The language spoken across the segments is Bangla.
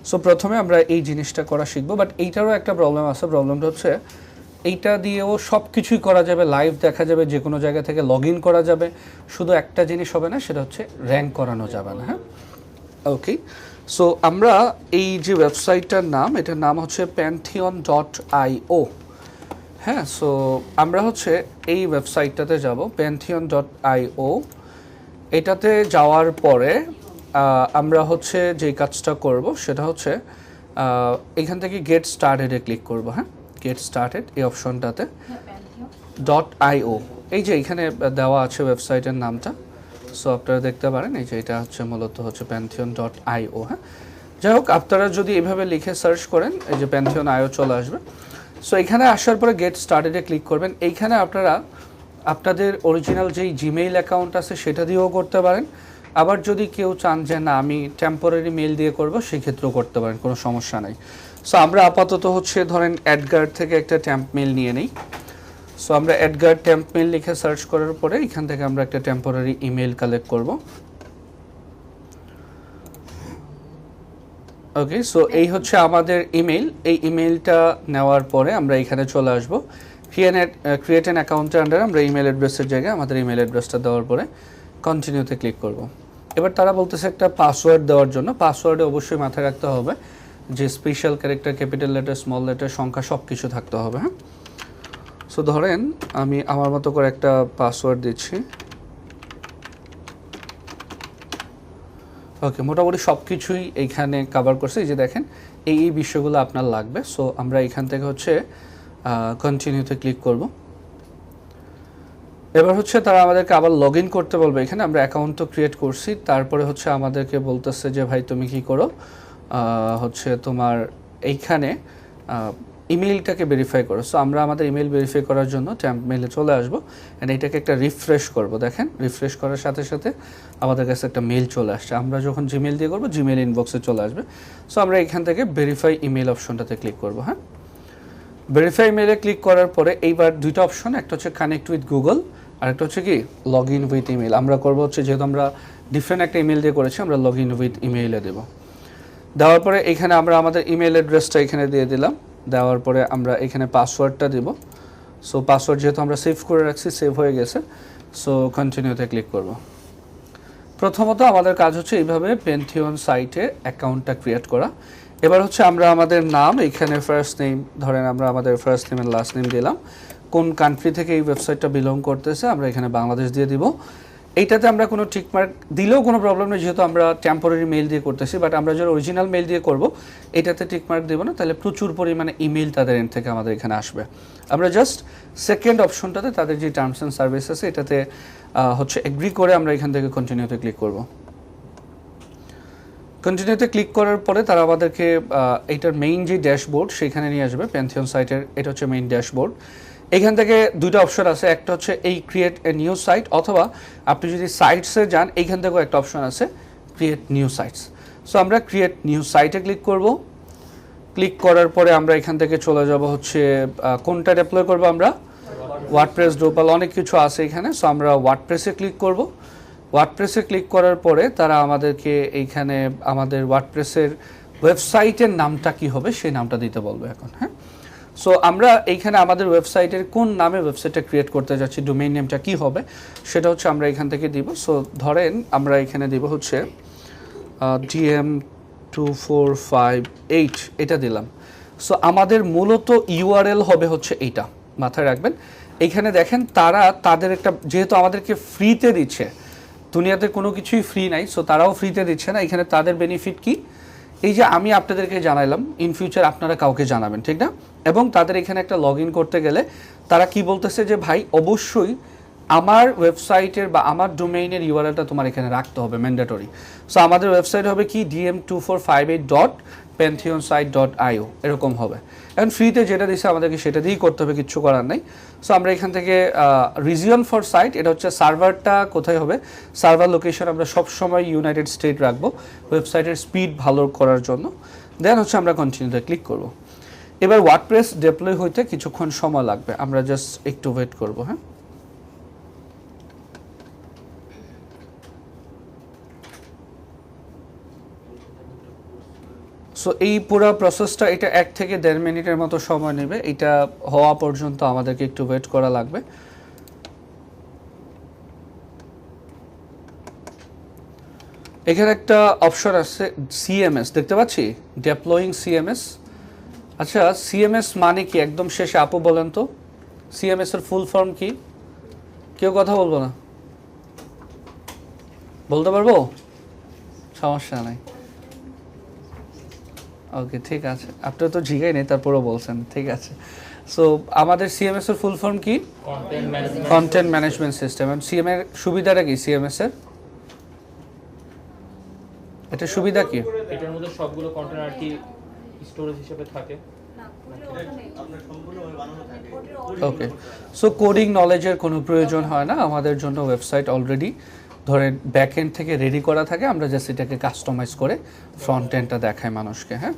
সো প্রথমে আমরা এই জিনিসটা করা শিখবো, বাট এইটারও একটা প্রবলেম আছে। প্রবলেমটা হচ্ছে এইটা দিয়েও সব কিছুই করা যাবে, লাইভ দেখা যাবে, যে কোনো জায়গা থেকে লগ ইন করা যাবে, শুধু একটা জিনিস হবে না, সেটা হচ্ছে র্যাঙ্ক করানো যাবে না। হ্যাঁ, ওকে। সো আমরা এই যে ওয়েবসাইটটার নাম, এটার নাম হচ্ছে pantheon.io। হ্যাঁ, সো আমরা হচ্ছে এই ওয়েবসাইটটাতে যাব, pantheon.io। এটাতে যাওয়ার পরে আমরা হচ্ছে যেই কাজটা করব সেটা হচ্ছে এখান থেকে গেট স্টার্টেডে ক্লিক করব। হ্যাঁ, গেট স্টার্টেড এই অপশনটাতে .io, এই যে এখানে দেওয়া আছে ওয়েবসাইটের নামটা। সো আপনারা দেখতে পারেন এই যে এটা হচ্ছে মূলত হচ্ছে pantheon.io। হ্যাঁ, যাই হোক, আপনারা যদি এইভাবে লিখে সার্চ করেন এই যে pantheon.io চলে আসবে। সো এখানে আসার পরে গেট স্টার্টেডে ক্লিক করবেন। এইখানে আপনারা আপনাদের অরিজিনাল যেই জিমেইল অ্যাকাউন্ট আছে সেটা দিয়েও করতে পারেন, আবার যদি কেউ চান যে না আমি টেম্পোরারি মেল দিয়ে করব, সেক্ষেত্রেও করতে পারেন, কোনো সমস্যা নাই। সো আমরা আপাতত হচ্ছে ধরেন অ্যাডগার্ড থেকে একটা ট্যাম্প মেল নিয়ে নিই। সো আমরা অ্যাডগার্ড ট্যাম্প মেল লিখে সার্চ করার পরে এখান থেকে আমরা একটা টেম্পোরারি ইমেল কালেক্ট করব। ওকে, সো এই হচ্ছে আমাদের ইমেল। এই ইমেলটা নেওয়ার পরে আমরা এখানে চলে আসব, ক্রিয়েট অ্যান অ্যাকাউন্টের আন্ডারে আমরা ইমেল অ্যাড্রেসের জায়গায় আমাদের ইমেল অ্যাড্রেসটা দেওয়ার পরে কন্টিনিউতে ক্লিক করব। এবার তারা বলতেছে একটা পাসওয়ার্ড দেওয়ার জন্য। পাসওয়ার্ডে অবশ্যই মাথায় রাখতে হবে যে special character, capital letter, small letter, সংখ্যা সব কিছু থাকতে হবে। হ্যাঁ, সো ধরেন আমি আমার মতো করে একটা পাসওয়ার্ড দিচ্ছি। ওকে, মোটামুটি সব কিছুই এইখানে কভার করছে। এই যে দেখেন এই বিষয়গুলো আপনার লাগবে। সো আমরা এখান থেকে হচ্ছে কন্টিনিউতে ক্লিক করব। এবার হচ্ছে তারা আমাদেরকে আবার লগ ইন করতে বলবে। এখানে আমরা অ্যাকাউন্ট তো ক্রিয়েট করছি, তারপরে হচ্ছে আমাদেরকে বলতেছে যে ভাই তুমি কি করো, হচ্ছে তোমার এইখানে ইমেইলটাকে ভেরিফাই করো। সো আমরা আমাদের ইমেল ভেরিফাই করার জন্য ট্যাম্প মেইলে চলে আসবো অ্যান্ড এটাকে একটা রিফ্রেশ করব। দেখেন রিফ্রেশ করার সাথে সাথে আমাদের কাছে একটা মেল চলে আসছে। আমরা যখন জিমেল দিয়ে করবো জিমেল ইনবক্সে চলে আসবে। সো আমরা এখান থেকে ভেরিফাই ইমেল অপশনটাতে ক্লিক করব। হ্যাঁ, ভেরিফাই মেলে ক্লিক করার পরে এইবার দুইটা অপশন, একটা হচ্ছে কানেক্ট উইথ গুগল আর একটা হচ্ছে কি লগ ইন উইথ ইমেল। আমরা করবো হচ্ছে যেহেতু আমরা ডিফারেন্ট একটা ইমেল দিয়ে করেছি, আমরা লগ ইন উইথ ইমেইলে দেবো। দেওয়ার পরে এখানে আমরা আমাদের ইমেল অ্যাড্রেসটা এখানে দিয়ে দিলাম। দেওয়ার পরে আমরা এখানে পাসওয়ার্ডটা দিব। সো পাসওয়ার্ড যেহেতু আমরা সেভ করে রাখছি, সেভ হয়ে গেছে। সো কন্টিনিউতে ক্লিক করব। প্রথমত আমাদের কাজ হচ্ছে এইভাবে পেন্থিয়ন সাইটে অ্যাকাউন্টটা ক্রিয়েট করা। এবার হচ্ছে আমরা আমাদের নাম এখানে ফার্স্ট নেম, ধরেন আমরা আমাদের first name and last name দিলাম। কোন কান্ট্রি থেকে এই ওয়েবসাইটটা বিলং করতেছে আমরা এখানে বাংলাদেশ দিয়ে দিব। এইটাতে আমরা কোনো টিকমার্ক দিলেও কোনো প্রবলেম নেই, যেহেতু আমরা টেম্পোরারি মেল দিয়ে করতেছি। বাট আমরা যদি অরিজিনাল মেল দিয়ে করব, এটাতে টিকমার্ক দেবো না, তাহলে প্রচুর পরিমাণে ইমেল তাদের এন্ড থেকে আমাদের এখানে আসবে। আমরা জাস্ট সেকেন্ড অপশনটাতে তাদের যে টার্মস অ্যান্ড সার্ভিস আছে এটাতে হচ্ছে এগ্রি করে আমরা এখান থেকে কন্টিনিউতে ক্লিক করব। কন্টিনিউতে ক্লিক করার পরে তারা আমাদেরকে এইটার মেইন যে ড্যাশবোর্ড সেখানে নিয়ে আসবে। প্যান্থিয়ন সাইটের এটা হচ্ছে মেইন ড্যাশবোর্ড। এখান থেকে দুটো অপশন আছে, একটা হচ্ছে এই ক্রিয়েট এ নিউ সাইট, অথবা আপনি যদি সাইটসে যান এইখান থেকেও একটা অপশন আছে ক্রিয়েট নিউ সাইটস। সো আমরা ক্রিয়েট নিউ সাইটে ক্লিক করব। ক্লিক করার পরে আমরা এখান থেকে চলে যাব হচ্ছে কোনটা ডেপ্লয় করব, আমরা ওয়ার্ডপ্রেস, ড্রুপাল, অনেক কিছু আছে এখানে। সো আমরা ওয়ার্ডপ্রেসে ক্লিক করব। ওয়ার্ডপ্রেসে ক্লিক করার পরে তারা আমাদেরকে এইখানে আমাদের ওয়ার্ডপ্রেসের ওয়েবসাইটের নামটা কি হবে সেই নামটা দিতে বলবে এখন। হ্যাঁ, সো আমরা এইখানে আমাদের ওয়েবসাইটের কোন নামে ওয়েবসাইটটা ক্রিয়েট করতে যাচ্ছি, ডোমেইন নেমটা কি হবে সেটা হচ্ছে আমরা এখান থেকে দিব। সো ধরেন আমরা এখানে দিব হচ্ছে DM2458 এটা দিলাম। সো আমাদের মূলত ইউআরএল হবে হচ্ছে এইটা, মাথায় রাখবেন। এইখানে দেখেন তারা তাদের একটা, যেহেতু আমাদেরকে ফ্রিতে দিচ্ছে, দুনিয়াতে কোনো কিছুই ফ্রি নাই, সো তারাও ফ্রিতে দিচ্ছে না। এখানে তাদের বেনিফিট কি, এই যে আমি আপনাদেরকে জানাইলাম, ইন ফিউচার আপনারা কাউকে জানাবেন, ঠিক না? এবং তাদের এখানে একটা লগ ইন করতে গেলে তারা কি বলতেছে যে ভাই অবশ্যই আমার ওয়েবসাইটের বা আমার ডোমেইনের ইউআরএলটা তোমার এখানে রাখতে হবে, ম্যান্ডেটরি। সো আমাদের ওয়েবসাইট হবে কি DM2458.pantheonsite.io এরকম হবে। এখন ফ্রিতে যেটা দিচ্ছে আমাদেরকে সেটা দিয়েই করতে হবে, কিচ্ছু করার নাই। সো আমরা এখান থেকে রিজিয়ন ফর সাইট, এটা হচ্ছে সার্ভারটা কোথায় হবে, সার্ভার লোকেশন আমরা সবসময় ইউনাইটেড স্টেট রাখবো ওয়েবসাইটের স্পিড ভালো করার জন্য। দেন হচ্ছে আমরা কন্টিনিউতে ক্লিক করব। এবার ওয়ার্ডপ্রেস ডেপ্লয় হইতে কিছুক্ষণ সময় লাগবে, আমরা জাস্ট একটু ওয়েট করব। হ্যাঁ, সো এই পুরো প্রসেসটা এটা 1 থেকে 1.5 মিনিটের মতো সময় নেবে। এটা হওয়া পর্যন্ত আমাদেরকে একটু ওয়েট করা লাগবে। এখানে একটা অপশন আছে সিএমএস, দেখতে পাচ্ছি ডেপ্লয়িং সিএমএস। আচ্ছা, সিএমএস মানে কি একদম শেষে আপু বলেন তো, সিএমএস এর ফুল ফর্ম কি? কেউ কথা বলবো না, বলতে পারবো? সমস্যা নাই, ওকে ঠিক আছে, আপনার তো জিগাই নেই তারপরেও বলছেন, ঠিক আছে। সো আমাদের সিএমএস এর ফুল ফর্ম কি? Content management system. সিএম এর সুবিধাটা কি? সিএমএস এর এটা সুবিধা কি? এটার মধ্যে সবগুলো কন্টেন্ট আর কি স্টোরেজ হিসেবে থাকে। ওকে, সো কোডিং নলেজের কোনো প্রয়োজন হয় না আমাদের জন্য। ওয়েবসাইট অলরেডি ধরেন ব্যাক এন্ড থেকে রেডি করা থাকে, আমরা জাস্ট এটাকে কাস্টমাইজ করে ফ্রন্ট এন্ডটা দেখাই মানুষকে। হ্যাঁ,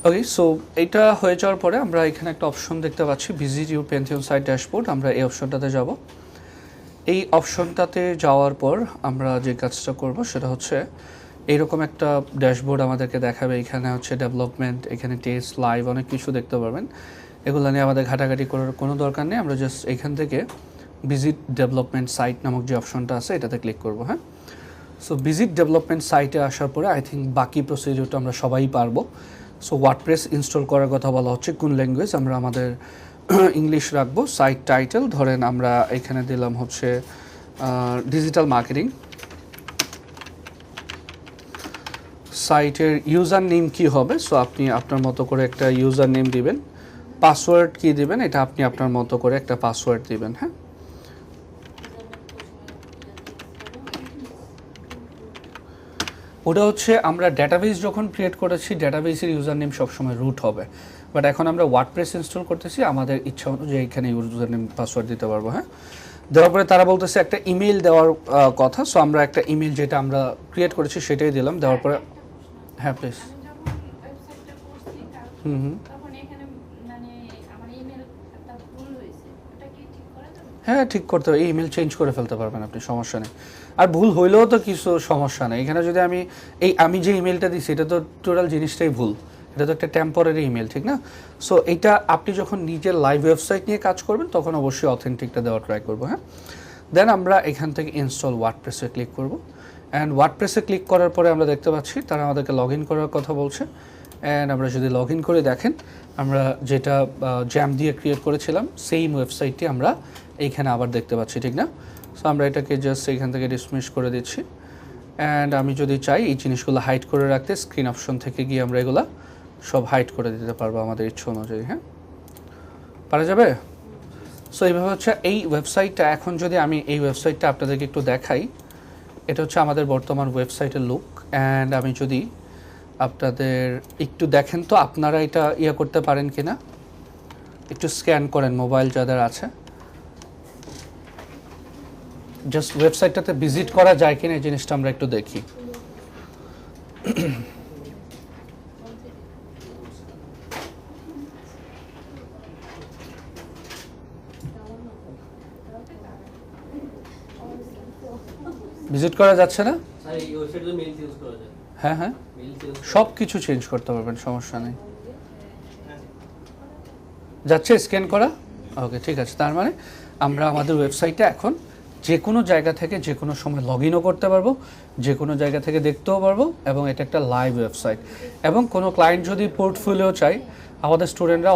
ওকে। সো এটা হয়ে যাওয়ার পরে আমরা এখানে একটা অপশন দেখতে পাচ্ছি, ভিজিট ইউর পেন্থিয়ন সাইট ড্যাশবোর্ড। আমরা এই অপশনটাতে যাব। এই অপশনটাতে যাওয়ার পর আমরা যে কাজটা করব সেটা হচ্ছে এইরকম একটা ড্যাশবোর্ড আমাদেরকে দেখাবে। এখানে হচ্ছে ডেভেলপমেন্ট, এখানে টেস্ট, লাইভ, অনেক কিছু দেখতে পারবেন। এগুলো নিয়ে আমাদের ঘাটাঘাটি করার কোনো দরকার নেই। আমরা জাস্ট এখান থেকে ভিজিট ডেভেলপমেন্ট সাইট নামক যে অপশনটা আছে এটাতে ক্লিক করব। হ্যাঁ, সো ভিজিট ডেভেলপমেন্ট সাইটে আসার পরে আই থিঙ্ক বাকি প্রসিডিউরটা আমরা সবাই পারবো। সো ওয়ার্ডপ্রেস ইনস্টল করার কথা বলা হচ্ছে, কোন ল্যাঙ্গুয়েজ? আমরা আমাদের ইংলিশ রাখবো। সাইট টাইটেল ধরেন আমরা এখানে দিলাম হচ্ছে ডিজিটাল মার্কেটিং। সাইটের ইউজার নেম কী হবে? সো আপনি আপনার মতো করে একটা ইউজার নেম দিবেন। পাসওয়ার্ড কী দিবেন? এটা আপনি আপনার মতো করে একটা পাসওয়ার্ড দিবেন। হ্যাঁ, ওটা হচ্ছে আমরা ডেটাবেস যখন ক্রিয়েট করেছি, ডেটাবেসের ইউজার নেম সবসময় রুট হবে। বাট এখন আমরা ওয়ার্ডপ্রেস ইনস্টল করতেছি, আমাদের ইচ্ছা অনুযায়ী এখানে ইউজার নেম পাসওয়ার্ড দিতে পারবো। হ্যাঁ, দেওয়ার পরে তারা বলতেছে একটা ইমেল দেওয়ার কথা। সো আমরা একটা ইমেল যেটা আমরা ক্রিয়েট করেছি সেটাই দিলাম। দেওয়ার পরে হ্যাঁ প্লিজ। হ্যাঁ, ঠিক করতে হবে। এই ইমেল চেঞ্জ করে ফেলতে পারবেন আপনি, সমস্যা নেই। আর ভুল হইলেও তো কিছু সমস্যা নেই। এখানে যদি আমি যে ইমেলটা দিচ্ছি এটা তো টোটাল জিনিসটাই ভুল, এটা তো একটা টেম্পোরারি ইমেল, ঠিক না? সো এইটা আপনি যখন নিজের লাইভ ওয়েবসাইট নিয়ে কাজ করবেন তখন অবশ্যই অথেন্টিকটা দেওয়া ট্রাই করবো। হ্যাঁ, দেন আমরা এখান থেকে ইনস্টল ওয়ার্ডপ্রেসে ক্লিক করব। অ্যান্ড ওয়ার্ডপ্রেসে ক্লিক করার পরে আমরা দেখতে পাচ্ছি তারা আমাদেরকে লগ ইন করার কথা বলছে। অ্যান্ড আমরা যদি লগ ইন করে দেখেন, আমরা যেটা জ্যাম দিয়ে ক্রিয়েট করেছিলাম সেম ওয়েবসাইটটি আমরা এইখানে আবার দেখতে পাচ্ছি, ঠিক না? সো আমরা এটাকে জাস্ট এইখান থেকে ডিসমিস করে দিচ্ছি। অ্যান্ড আমি যদি চাই এই জিনিসগুলো হাইড করে রাখতে, স্ক্রিন অপশন থেকে গিয়ে আমরা এগুলো সব হাইড করে দিতে পারবো আমাদের ইচ্ছা অনুযায়ী। হ্যাঁ, পারা যাবে। সো এইভাবে হচ্ছে এই ওয়েবসাইটটা। এখন যদি আমি এই ওয়েবসাইটটা আপনাদেরকে একটু দেখাই, এটা হচ্ছে আমাদের বর্তমান ওয়েবসাইটের লুক। অ্যান্ড আমি যদি আপনাদের একটু দেখেন তো আপনারা এটা করতে পারেন কিনা, একটু স্ক্যান করেন মোবাইল যাদের আছে, জাস্ট ওয়েবসাইটটাতে ভিজিট করা যায় কিনা এই জিনিসটা আমরা একটু দেখি। ভিজিট করা যাচ্ছে না? হ্যাঁ হ্যাঁ, সব কিছু চেঞ্জ করতে পারবেন, সমস্যা নেই। যাচ্ছে স্ক্যান করা? ওকে, ঠিক আছে। তার মানে আমরা আমাদের ওয়েবসাইটে এখন যে কোনো জায়গা থেকে যে কোনো সময় লগ ইনও করতে পারবো, যে কোনো জায়গা থেকে দেখতেও পারবো, এবং এটা একটা লাইভ ওয়েবসাইট। এবং কোনো ক্লায়েন্ট যদি পোর্টফোলিও চাই, আমাদের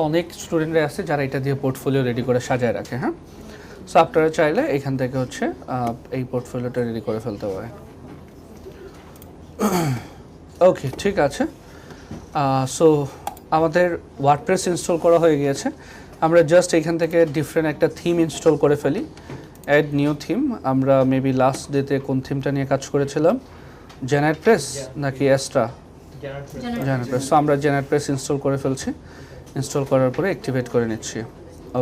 অনেক স্টুডেন্টরা আছে যারা এটা দিয়ে পোর্টফোলিও রেডি করে সাজায় রাখে। হ্যাঁ, সো আপনারা চাইলে এখান থেকে হচ্ছে এই পোর্টফোলিওটা রেডি করে ফেলতে পারে। ওকে, ঠিক আছে। সো আমাদের ওয়ার্ডপ্রেস ইনস্টল করা হয়ে গিয়েছে। আমরা জাস্ট এখান থেকে ডিফারেন্ট একটা থিম ইনস্টল করে ফেলি। Add new theme. আমরা মেবি লাস্ট ডেতে কোন থিমটা নিয়ে কাজ করেছিলাম, জেনারেটপ্রেস নাকি এক্সট্রা? জেনারেটপ্রেস। সো আমরা জেনারেটপ্রেস ইনস্টল করে ফেলছি। ইনস্টল করার পরে অ্যাক্টিভেট করে নিচ্ছি।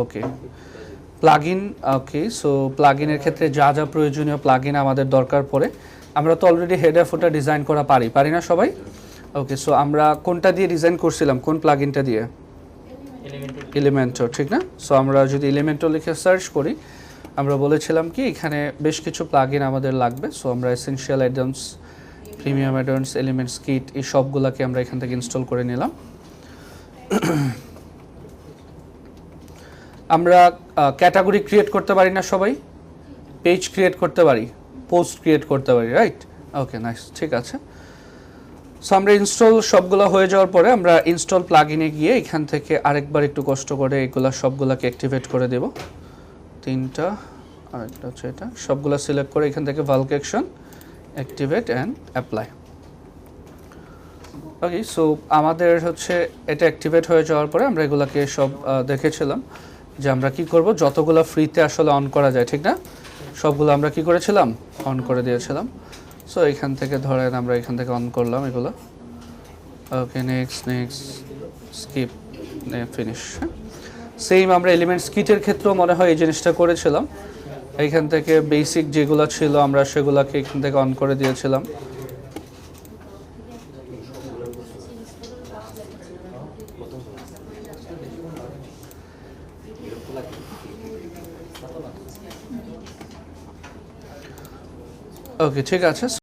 ওকে, প্লাগইন, ওকে। সো প্লাগইনের ক্ষেত্রে যা যা প্রয়োজনীয় প্লাগইন আমাদের দরকার পড়ে, আমরা তো অলরেডি হেডার ফুটার ডিজাইন করা পারি না সবাই? ওকে, সো আমরা কোনটা দিয়ে ডিজাইন করছিলাম, কোন প্লাগইনটা দিয়ে? এলিমেন্টর, ঠিক না? সো আমরা যদি এলিমেন্টর লিখে সার্চ করি, আমরা বলেছিলাম কি এখানে বেশ কিছু প্লাগইন আমাদের লাগবে। সো আমরা essential add-ons, premium add-ons, elements kit, এই সবগুলোকে আমরা এখান থেকে ইনস্টল করে নিলাম। আমরা ক্যাটাগরি ক্রিয়েট করতে পারি না সবাই? পেজ ক্রিয়েট করতে পারি, পোস্ট ক্রিয়েট করতে পারি, রাইট? ওকে, নাইস, ঠিক আছে। সো আমরা ইনস্টল সবগুলো হয়ে যাওয়ার পরে আমরা ইনস্টল প্লাগইনে গিয়ে এখান থেকে আরেকবার একটু কষ্ট করে এগুলো সবগুলোকে অ্যাক্টিভেট করে দেব। তিনটা, আরেকটা হচ্ছে এটা, সবগুলো সিলেক্ট করে এখান থেকে bulk action, activate and apply. Okay, so আমাদের হচ্ছে এটা অ্যাক্টিভেট হয়ে যাওয়ার পরে আমরা এগুলোকে সব দেখেছিলাম যে আমরা কি করব, যতগুলো ফ্রিতে আসলে অন করা যায়, ঠিক না? সবগুলো আমরা কি করেছিলাম, অন করে দিয়েছিলাম। সো এখান থেকে ধরেন আমরা এখান থেকে অন করলাম এগুলো। ওকে, নেক্সট স্কিপ, ফিনিশ। সেম আমরা এলিমেন্টস কিটের ক্ষেত্রেও মনে হয় এই জিনিসটা করেছিলাম। এইখান থেকে বেসিক যেগুলো ছিল আমরা সেগুলোকে এখান থেকে অন করে দিয়েছিলাম। ওকে, ঠিক আছে।